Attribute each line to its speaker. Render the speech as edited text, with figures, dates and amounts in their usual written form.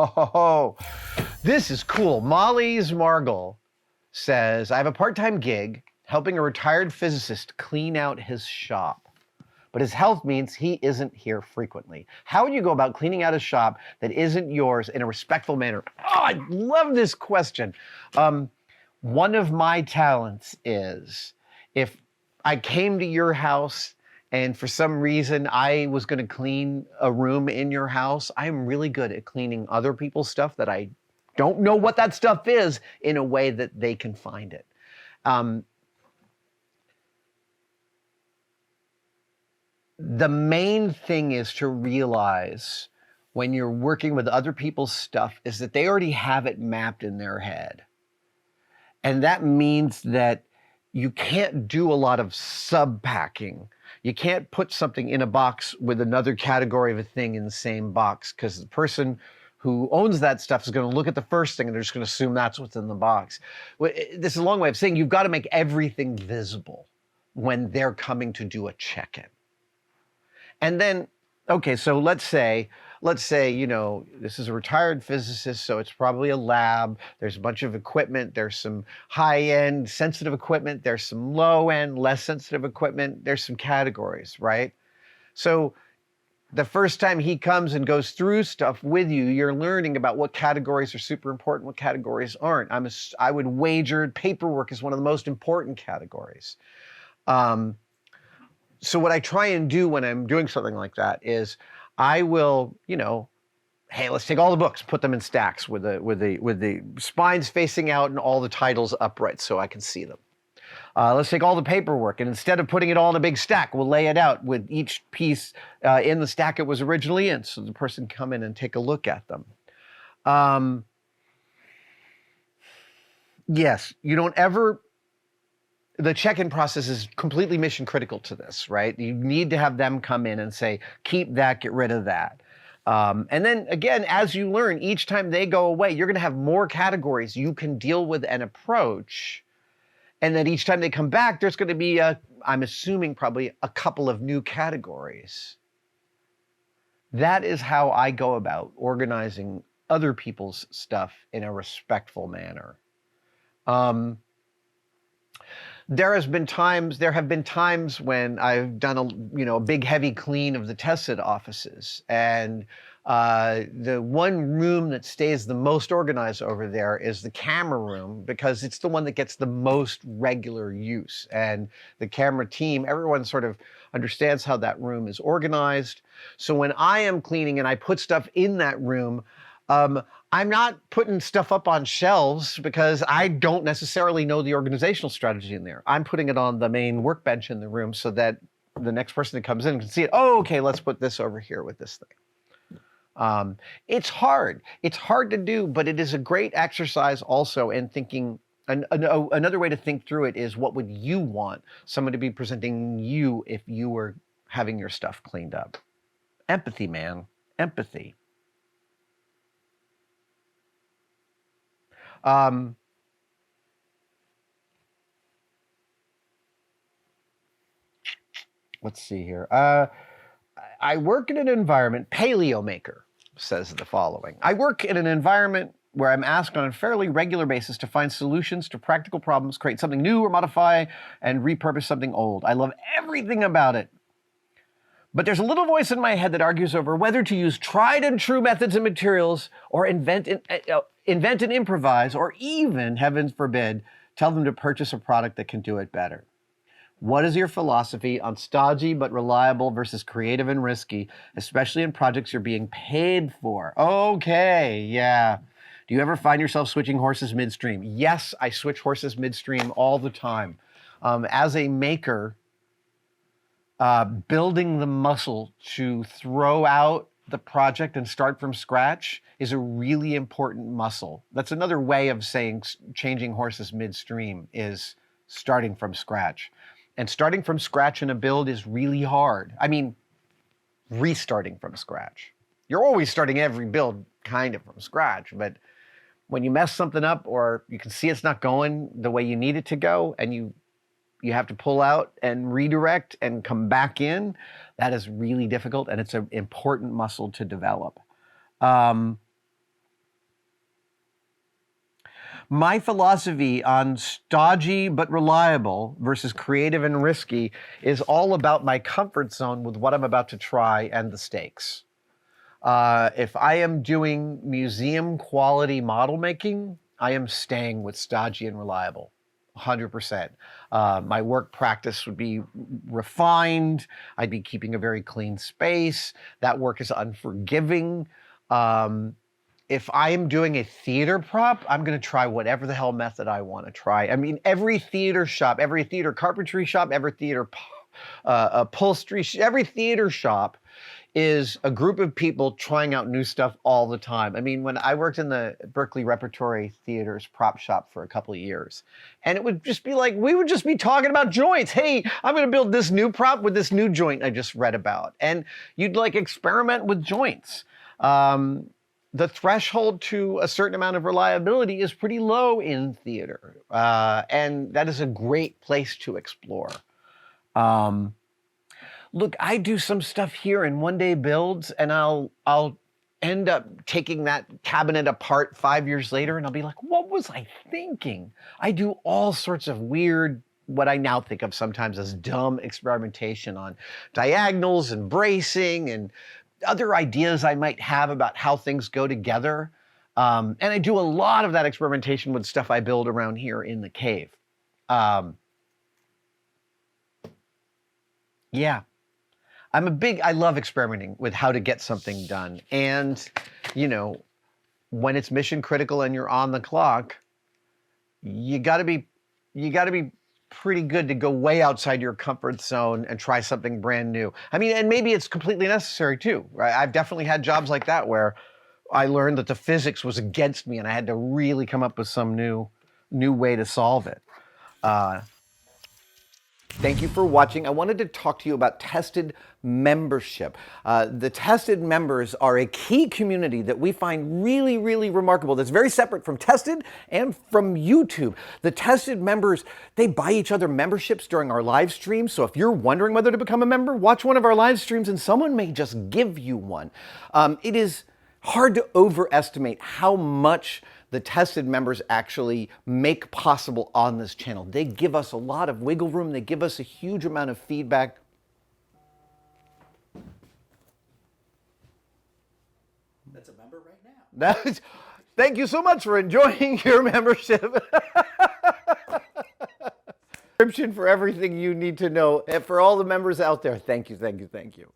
Speaker 1: Oh, this is cool. Molly's Margle says, I have a part-time gig helping a retired physicist clean out his shop, but his health means he isn't here frequently. How would you go about cleaning out a shop that isn't yours in a respectful manner? Oh, I love this question. One of my talents is if I came to your house and for some reason I was going to clean a room in your house, I'm really good at cleaning other people's stuff that I don't know what that stuff is in a way that they can find it. The main thing is to realize when you're working with other people's stuff is that they already have it mapped in their head. And that means that you can't do a lot of sub-packing. You can't put something in a box with another category of a thing in the same box, because the person who owns that stuff is going to look at the first thing and they're just going to assume that's what's in the box. This is a long way of saying you've got to make everything visible when they're coming to do a check-in. And then, okay, so let's say, you know, this is a retired physicist, so it's probably a lab. There's a bunch of equipment. There's some high-end sensitive equipment. There's some low-end, less sensitive equipment. There's some categories, right? So the first time he comes and goes through stuff with you, you're learning about what categories are super important, what categories aren't. I would wager paperwork is one of the most important categories. So what I try and do when I'm doing something like that is I will, you know, hey, let's take all the books, put them in stacks with the spines facing out and all the titles upright so I can see them. Let's take all the paperwork, and instead of putting it all in a big stack, we'll lay it out with each piece in the stack it was originally in, so the person can come in and take a look at them. Yes, you don't ever... The check-in process is completely mission critical to this, right? You need to have them come in and say, keep that, get rid of that. And then again, as you learn, each time they go away, you're gonna have more categories you can deal with and approach. And then each time they come back, there's gonna be I'm assuming probably a couple of new categories. That is how I go about organizing other people's stuff in a respectful manner. There have been times when I've done a big heavy clean of the tested offices, and the one room that stays the most organized over there is the camera room, because it's the one that gets the most regular use. And the camera team, everyone sort of understands how that room is organized. So when I am cleaning and I put stuff in that room, I'm not putting stuff up on shelves because I don't necessarily know the organizational strategy in there. I'm putting it on the main workbench in the room so that the next person that comes in can see it. Oh, okay, let's put this over here with this thing. It's hard. It's hard to do, but it is a great exercise also in thinking. Another way to think through it is, what would you want someone to be presenting you if you were having your stuff cleaned up? Empathy, man. Empathy. Let's see here. I work in an environment, Paleomaker says the following. I work in an environment where I'm asked on a fairly regular basis to find solutions to practical problems, create something new or modify and repurpose something old. I love everything about it. But there's a little voice in my head that argues over whether to use tried and true methods and materials or invent and improvise, or even, heavens forbid, tell them to purchase a product that can do it better. What is your philosophy on stodgy but reliable versus creative and risky, especially in projects you're being paid for? Okay, yeah. Do you ever find yourself switching horses midstream? Yes, I switch horses midstream all the time. As a maker, building the muscle to throw out the project and start from scratch is a really important muscle. That's another way of saying changing horses midstream is starting from scratch. And starting from scratch in a build is really hard. I mean, restarting from scratch. You're always starting every build kind of from scratch, but when you mess something up or you can see it's not going the way you need it to go, and you have to pull out and redirect and come back in, that is really difficult, and it's an important muscle to develop. My philosophy on stodgy but reliable versus creative and risky is all about my comfort zone with what I'm about to try and the stakes. If I am doing museum quality model making, I am staying with stodgy and reliable. 100%. My work practice would be refined. I'd be keeping a very clean space. That work is unforgiving. If I am doing a theater prop, I'm going to try whatever the hell method I want to try. I mean, every theater shop, every theater carpentry shop, every theater upholstery, every theater shop is a group of people trying out new stuff all the time. I mean, when I worked in the Berkeley Repertory Theater's prop shop for a couple of years, and it would just be like, we would just be talking about joints. Hey, I'm going to build this new prop with this new joint I just read about. And you'd like experiment with joints. The threshold to a certain amount of reliability is pretty low in theater. And that is a great place to explore. Look, I do some stuff here in one day builds, and I'll end up taking that cabinet apart 5 years later, and I'll be like, what was I thinking? I do all sorts of weird, what I now think of sometimes as dumb experimentation on diagonals and bracing and other ideas I might have about how things go together. And I do a lot of that experimentation with stuff I build around here in the cave. Yeah. I love experimenting with how to get something done. And, you know, when it's mission critical and you're on the clock, you gotta be pretty good to go way outside your comfort zone and try something brand new. I mean, and maybe it's completely necessary too, right? I've definitely had jobs like that where I learned that the physics was against me and I had to really come up with some new way to solve it. Thank you for watching. I wanted to talk to you about Tested membership. The Tested members are a key community that we find really, really remarkable. That's very separate from Tested and from YouTube. The Tested members, they buy each other memberships during our live streams. So if you're wondering whether to become a member, watch one of our live streams and someone may just give you one. It is hard to overestimate how much the Tested members actually make possible on this channel. They give us a lot of wiggle room. They give us a huge amount of feedback.
Speaker 2: That's a member right now.
Speaker 1: Thank you so much for enjoying your membership. Description for everything you need to know. And for all the members out there, thank you, thank you, thank you.